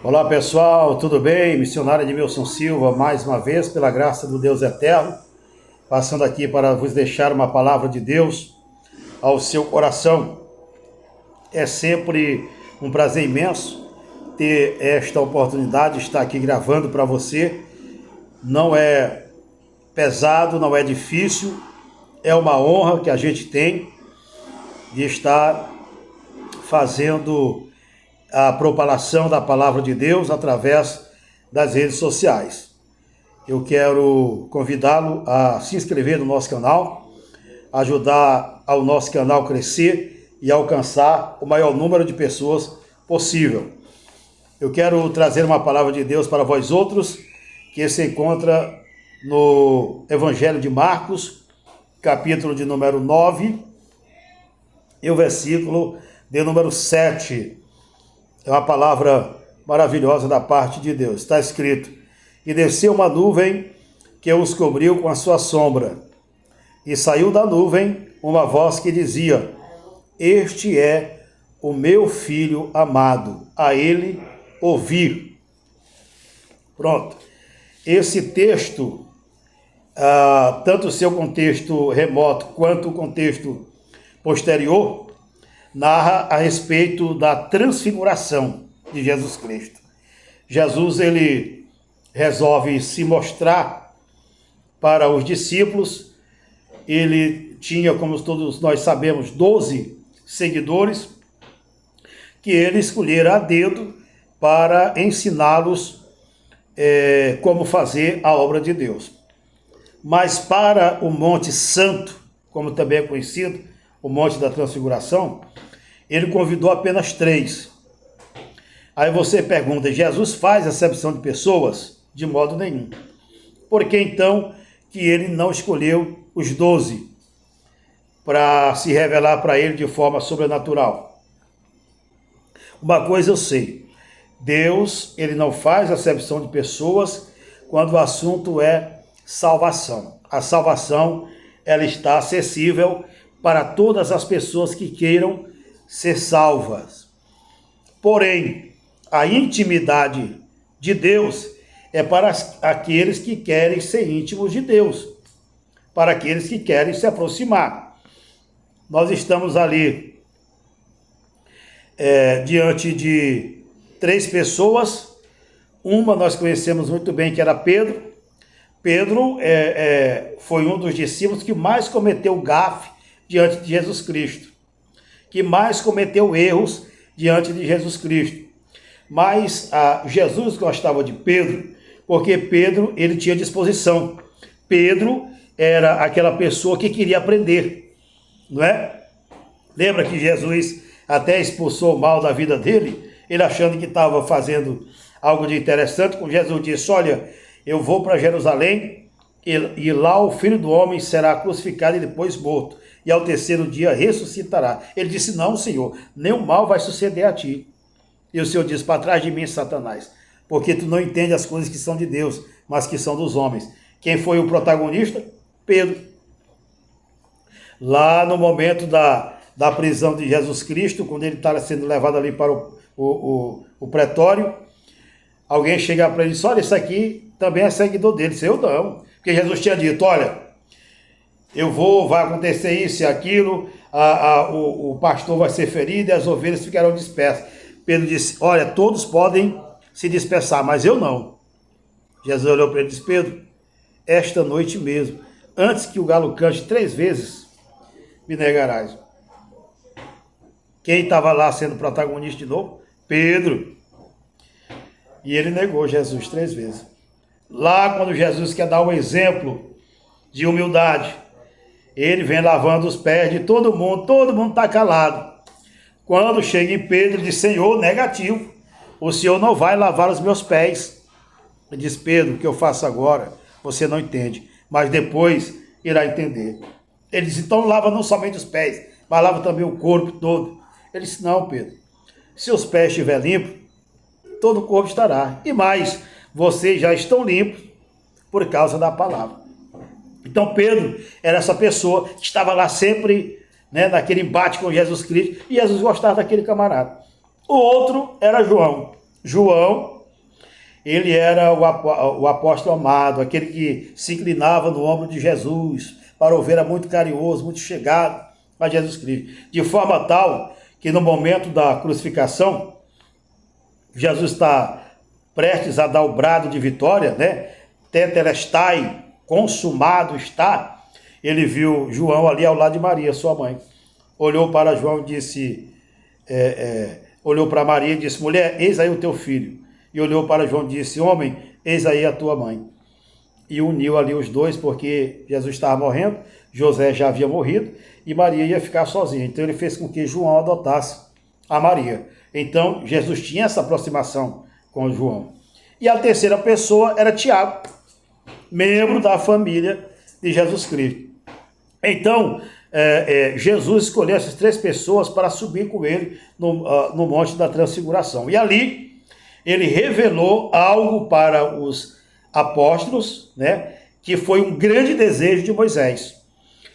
Olá pessoal, tudo bem? Missionário Edmilson Silva, mais uma vez, pela graça do Deus Eterno, passando aqui para vos deixar uma palavra de Deus ao seu coração. É sempre um prazer imenso ter esta oportunidade de estar aqui gravando para você. Não é pesado, não é difícil, é uma honra que a gente tem de estar fazendo a propalação da palavra de Deus através das redes sociais. Eu quero convidá-lo a se inscrever no nosso canal, ajudar ao nosso canal crescer e alcançar o maior número de pessoas possível. Eu quero trazer uma palavra de Deus para vós outros, que se encontra no Evangelho de Marcos, capítulo de número 9, e o versículo de número 7. É uma palavra maravilhosa da parte de Deus. Está escrito: e desceu uma nuvem que os cobriu com a sua sombra. E saiu da nuvem uma voz que dizia: este é o meu filho amado, a ele ouvir. Pronto. Esse texto, tanto o seu contexto remoto quanto o contexto posterior, narra a respeito da transfiguração de Jesus Cristo. Jesus, ele resolve se mostrar para os discípulos. Ele tinha, como todos nós sabemos, 12 seguidores, que ele escolhera a dedo para ensiná-los como fazer a obra de Deus. Mas para o Monte Santo, como também é conhecido, o Monte da Transfiguração, ele convidou apenas 3. Aí você pergunta: Jesus faz acepção de pessoas? De modo nenhum. Por que então que ele não escolheu os 12 para se revelar para ele de forma sobrenatural? Uma coisa eu sei: Deus, ele não faz acepção de pessoas quando o assunto é salvação. A salvação, ela está acessível para todas as pessoas que queiram ser salvas. Porém, a intimidade de Deus é para aqueles que querem ser íntimos de Deus, para aqueles que querem se aproximar. Nós estamos ali diante de 3 pessoas. Uma nós conhecemos muito bem, que era Pedro. Pedro foi um dos discípulos que mais cometeu gafe diante de Jesus Cristo, que mais cometeu erros diante de Jesus Cristo. Mas Jesus gostava de Pedro, porque Pedro, ele tinha disposição. Pedro era aquela pessoa que queria aprender, não é? Lembra que Jesus até expulsou o mal da vida dele, ele achando que estava fazendo algo de interessante, quando Jesus disse: olha, eu vou para Jerusalém, e lá o Filho do Homem será crucificado e depois morto, e ao 3º dia ressuscitará. Ele disse: não, Senhor, nenhum mal vai suceder a ti. E o Senhor disse: para trás de mim, Satanás, porque tu não entende as coisas que são de Deus, mas que são dos homens. Quem foi o protagonista? Pedro. Lá no momento da prisão de Jesus Cristo, quando ele estava sendo levado ali para o pretório, alguém chega para ele e diz: olha, isso aqui também é seguidor dele. Disse: eu não. Porque Jesus tinha dito: olha, vai acontecer isso e aquilo, o pastor vai ser ferido e as ovelhas ficarão dispersas. Pedro disse: olha, todos podem se dispersar, mas eu não. Jesus olhou para ele e disse: Pedro, esta noite mesmo, antes que o galo cante 3 vezes, me negarás. Quem estava lá sendo protagonista de novo? Pedro. E ele negou Jesus 3 vezes. Lá, quando Jesus quer dar um exemplo de humildade, ele vem lavando os pés de todo mundo está calado. Quando chega em Pedro, ele diz: Senhor, negativo, o Senhor não vai lavar os meus pés. Ele diz: Pedro, o que eu faço agora, você não entende, mas depois irá entender. Ele diz: então lava não somente os pés, mas lava também o corpo todo. Ele disse: não, Pedro, se os pés estiverem limpos, todo o corpo estará. E mais, vocês já estão limpos por causa da palavra. Então Pedro era essa pessoa que estava lá sempre, naquele embate com Jesus Cristo, e Jesus gostava daquele camarada. O outro era João. João, ele era o apóstolo amado, aquele que se inclinava no ombro de Jesus, para ouvir, era muito carinhoso, muito chegado a Jesus Cristo. De forma tal que no momento da crucificação, Jesus está prestes a dar o brado de vitória, né? Tetelestai, consumado está. Ele viu João ali ao lado de Maria, sua mãe. Olhou para João e disse, olhou para Maria e disse, mulher, eis aí o teu filho. E olhou para João e disse, homem, eis aí a tua mãe. E uniu ali os dois, porque Jesus estava morrendo, José já havia morrido, e Maria ia ficar sozinha. Então ele fez com que João adotasse a Maria. Então Jesus tinha essa aproximação com João. E a terceira pessoa era Tiago, membro da família de Jesus Cristo. Então, Jesus escolheu essas três pessoas para subir com ele no Monte da Transfiguração. E ali, ele revelou algo para os apóstolos, né, que foi um grande desejo de Moisés.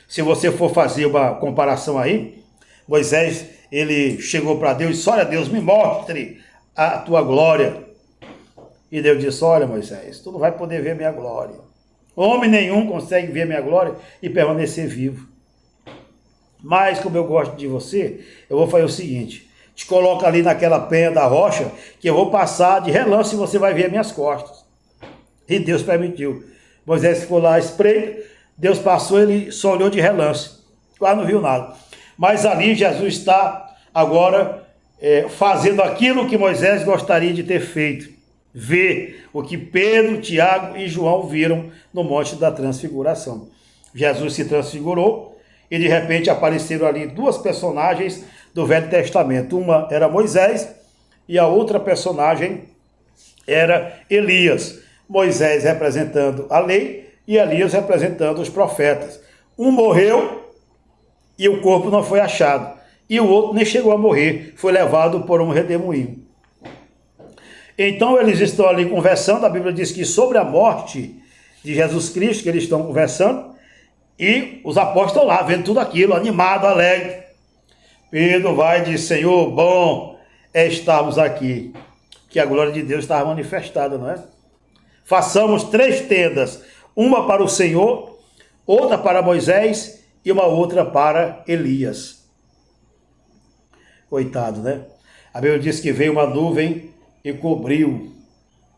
Se você for fazer uma comparação aí, Moisés, ele chegou para Deus e disse, olha Deus, me mostre a tua glória. E Deus disse, olha Moisés, tu não vai poder ver minha glória. Homem nenhum consegue ver minha glória e permanecer vivo. Mas como eu gosto de você, eu vou fazer o seguinte, te coloca ali naquela penha da rocha, que eu vou passar de relance e você vai ver minhas costas. E Deus permitiu. Moisés ficou lá espreito, Deus passou, ele só olhou de relance, quase não viu nada. Mas ali Jesus está agora fazendo aquilo que Moisés gostaria de ter feito. Ver o que Pedro, Tiago e João viram no Monte da Transfiguração. Jesus se transfigurou e de repente apareceram ali duas personagens do Velho Testamento. Uma era Moisés e a outra personagem era Elias. Moisés representando a lei e Elias representando os profetas. Um morreu e o corpo não foi achado. E o outro nem chegou a morrer, foi levado por um redemoinho. Então eles estão ali conversando, a Bíblia diz que sobre a morte de Jesus Cristo, que eles estão conversando, e os apóstolos estão lá, vendo tudo aquilo, animado, alegre. Pedro vai e diz, Senhor, bom é estarmos aqui, que a glória de Deus estava manifestada, não é? Façamos 3 tendas, uma para o Senhor, outra para Moisés e uma outra para Elias. Coitado, né? A Bíblia diz que veio uma nuvem e cobriu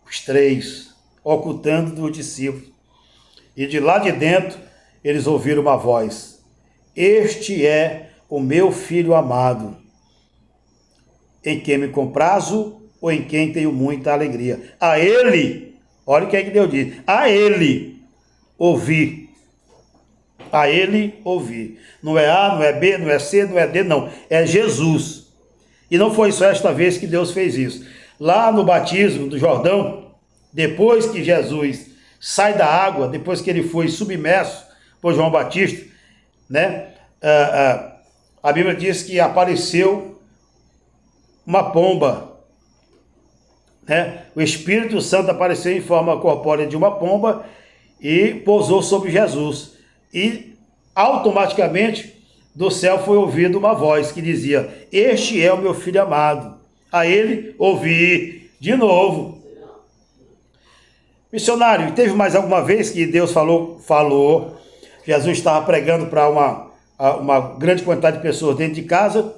os 3, ocultando dos discípulos. E de lá de dentro, eles ouviram uma voz. Este é o meu filho amado, em quem me comprazo ou em quem tenho muita alegria. A ele, olha o que é que Deus diz, a ele ouvi. A ele ouvi. Não é A, não é B, não é C, não é D, não. É Jesus. E não foi só esta vez que Deus fez isso. Lá no batismo do Jordão, depois que Jesus sai da água, depois que ele foi submerso por João Batista, né? A Bíblia diz que apareceu uma pomba, né? O Espírito Santo apareceu em forma corpórea de uma pomba e pousou sobre Jesus. E automaticamente do céu foi ouvida uma voz que dizia, este é o meu filho amado. A ele ouvi de novo. Missionário, teve mais alguma vez que Deus falou, Jesus estava pregando para uma grande quantidade de pessoas dentro de casa.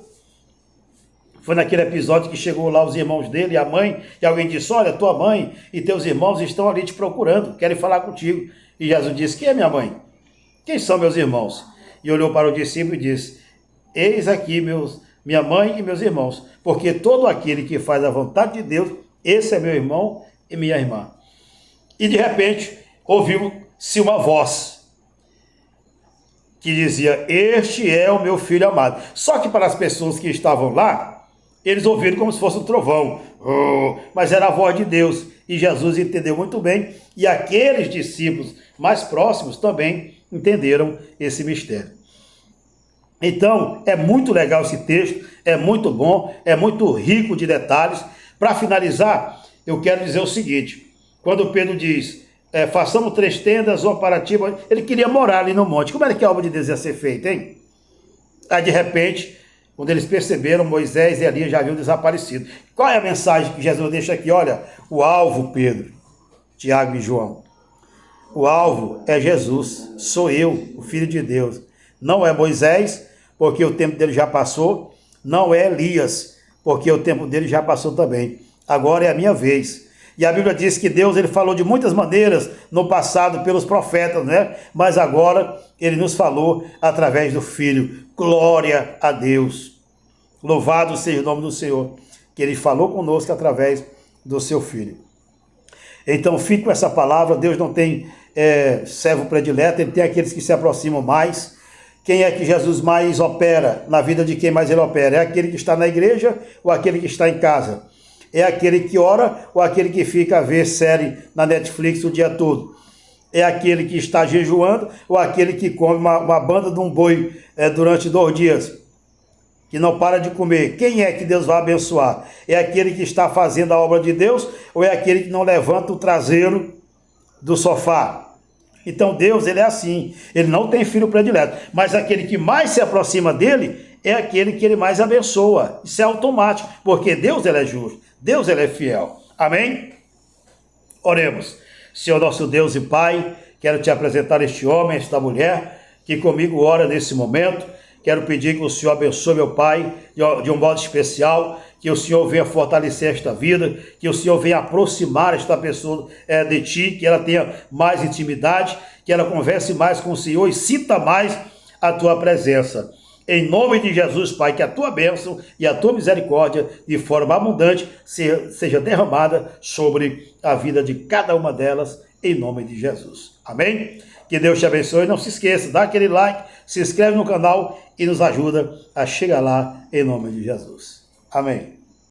Foi naquele episódio que chegou lá os irmãos dele e a mãe, e alguém disse, olha, tua mãe e teus irmãos estão ali te procurando, querem falar contigo. E Jesus disse, quem é minha mãe? Quem são meus irmãos? E olhou para o discípulo e disse, eis aqui minha mãe e meus irmãos, porque todo aquele que faz a vontade de Deus, esse é meu irmão e minha irmã. E de repente, ouviu-se uma voz que dizia, este é o meu filho amado. Só que para as pessoas que estavam lá, eles ouviram como se fosse um trovão, mas era a voz de Deus. E Jesus entendeu muito bem, e aqueles discípulos mais próximos também entenderam esse mistério. Então, é muito legal esse texto, é muito bom, é muito rico de detalhes. Para finalizar, eu quero dizer o seguinte, quando Pedro diz, façamos 3 tendas, uma para ti, ele queria morar ali no monte. Como era que a obra de Deus ia ser feita, hein? Aí, de repente, Quando eles perceberam, Moisés e Elias já haviam desaparecido. Qual é a mensagem que Jesus deixa aqui? Olha, o alvo, Pedro, Tiago e João. O alvo é Jesus, sou eu, o Filho de Deus. Não é Moisés, porque o tempo dele já passou. Não é Elias, porque o tempo dele já passou também. Agora é a minha vez. E a Bíblia diz que Deus ele falou de muitas maneiras no passado pelos profetas, né? Mas agora ele nos falou através do Filho. Glória a Deus. Louvado seja o nome do Senhor, que ele falou conosco através do seu Filho. Então fique com essa palavra. Deus não tem servo predileto, ele tem aqueles que se aproximam mais. Quem é que Jesus mais opera na vida de quem mais ele opera? É aquele que está na igreja ou aquele que está em casa? É aquele que ora ou aquele que fica a ver série na Netflix o dia todo? É aquele que está jejuando ou aquele que come uma banda de um boi durante 2 dias? Que não para de comer. Quem é que Deus vai abençoar? É aquele que está fazendo a obra de Deus ou é aquele que não levanta o traseiro do sofá? Então Deus, ele é assim, ele não tem filho predileto, mas aquele que mais se aproxima dele é aquele que ele mais abençoa. Isso é automático, porque Deus, ele é justo, Deus, ele é fiel. Amém? Oremos. Senhor nosso Deus e Pai, quero te apresentar este homem, esta mulher, que comigo ora nesse momento. Quero pedir que o Senhor abençoe meu Pai de um modo especial, que o Senhor venha fortalecer esta vida, que o Senhor venha aproximar esta pessoa de Ti, que ela tenha mais intimidade, que ela converse mais com o Senhor e sinta mais a Tua presença. Em nome de Jesus, Pai, que a Tua bênção e a Tua misericórdia, de forma abundante, seja derramada sobre a vida de cada uma delas, em nome de Jesus. Amém? Que Deus te abençoe. Não se esqueça, dá aquele like, se inscreve no canal e nos ajuda a chegar lá, em nome de Jesus. Amém.